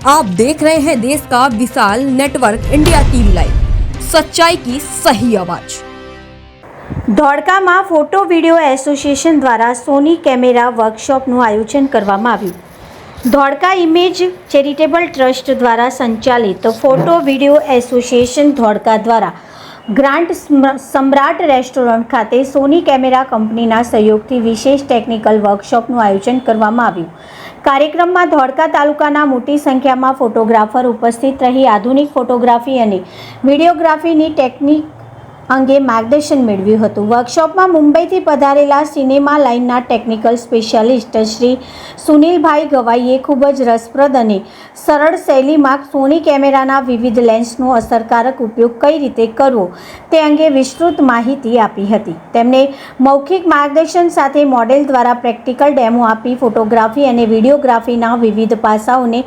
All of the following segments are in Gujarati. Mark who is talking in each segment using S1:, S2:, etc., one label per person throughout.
S1: आप देख रहे हैं देश का विशाल नेटवर्क इंडिया टीवी लाइव, सच्चाई की सही आवाज।
S2: ધોળકામાં ફોટો વિડિયો એસોસિએશન દ્વારા સોની કેમેરા વર્કશોપનું આયોજન કરવામાં આવ્યું। ધોળકા ઇમેજ ચેરિટેબલ ટ્રસ્ટ દ્વારા સંચાલિત ફોટો વિડિયો એસોસિએશન ધોળકા દ્વારા ગ્રાન્ટ સમ્રાટ રેસ્ટોરન્ટ ખાતે સોની કેમેરા કંપનીના સહયોગથી વિશેષ ટેકનિકલ વર્કશોપનું આયોજન કરવામાં આવ્યું। કાર્યક્રમમાં ધોળકા તાલુકાના મોટી સંખ્યામાં ફોટોગ્રાફર ઉપસ્થિત રહી આધુનિક ફોટોગ્રાફી અને વિડીયોગ્રાફીની ટેકનિક અંગે માર્ગદર્શન મેળવ્યું હતું। વર્કશોપમાં મુંબઈથી પધારેલા સિનેમા લાઇનના ટેકનિકલ સ્પેશિયાલિસ્ટ શ્રી સુનિલભાઈ ગવાઈએ ખૂબ જ રસપ્રદ અને સરળ શૈલીમાં સોની કેમેરાના વિવિધ લેન્સનો અસરકારક ઉપયોગ કઈ રીતે કરવો તે અંગે વિસ્તૃત માહિતી આપી હતી। તેમણે મૌખિક માર્ગદર્શન સાથે મોડેલ દ્વારા પ્રેક્ટિકલ ડેમો આપી ફોટોગ્રાફી અને વિડીયોગ્રાફીના વિવિધ પાસાઓને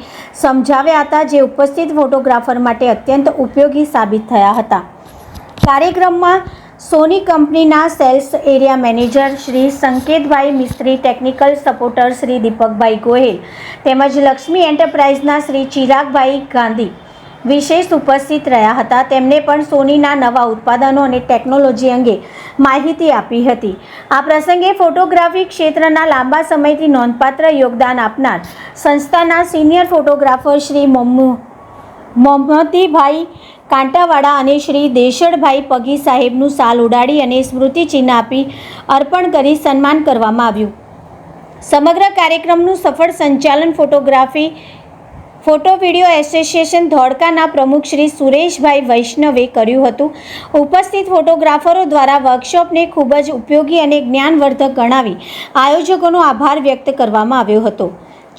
S2: સમજાવ્યા હતા, જે ઉપસ્થિત ફોટોગ્રાફર માટે અત્યંત ઉપયોગી સાબિત થયા હતા। કાર્યક્રમમાં સોની કંપનીના સેલ્સ એરિયા મેનેજર શ્રી સંકેતભાઈ મિસ્ત્રી, ટેકનિકલ સપોર્ટર શ્રી દીપકભાઈ ગોહિલ તેમજ લક્ષ્મી એન્ટરપ્રાઇઝના શ્રી ચિરાગભાઈ ગાંધી વિશેષ ઉપસ્થિત રહ્યા હતા। તેમણે પણ સોનીના નવા ઉત્પાદનો અને ટેકનોલોજી અંગે માહિતી આપી હતી। આ પ્રસંગે ફોટોગ્રાફી ક્ષેત્રના લાંબા સમયથી નોંધપાત્ર યોગદાન આપનાર સંસ્થાના સિનિયર ફોટોગ્રાફર શ્રી મોહમ્મદીભાઈ કાંટાવાડા અને શ્રી દેશડભાઈ પગી સાહેબનું શાલ ઉડાડી અને સ્મૃતિચિહ્ન આપી અર્પણ કરી સન્માન કરવામાં આવ્યું। સમગ્ર કાર્યક્રમનું સફળ સંચાલન ફોટો વિડિયો એસોસિએશન ધોળકાના પ્રમુખ શ્રી સુરેશભાઈ વૈષ્ણવે કર્યું હતું। ઉપસ્થિત ફોટોગ્રાફરો દ્વારા વર્કશોપને ખૂબ જ ઉપયોગી અને જ્ઞાનવર્ધક ગણાવી આયોજકોનો આભાર વ્યક્ત કરવામાં આવ્યો હતો।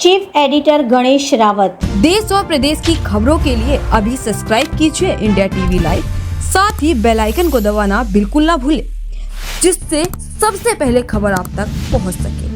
S2: Chief editor Ganesh Rawat.
S1: देश और प्रदेश की खबरों के लिए अभी सब्सक्राइब कीजिए इंडिया टीवी लाइव, साथ ही बेल आइकन को दबाना बिल्कुल ना भूलें, जिससे सबसे पहले खबर आप तक पहुंच सके।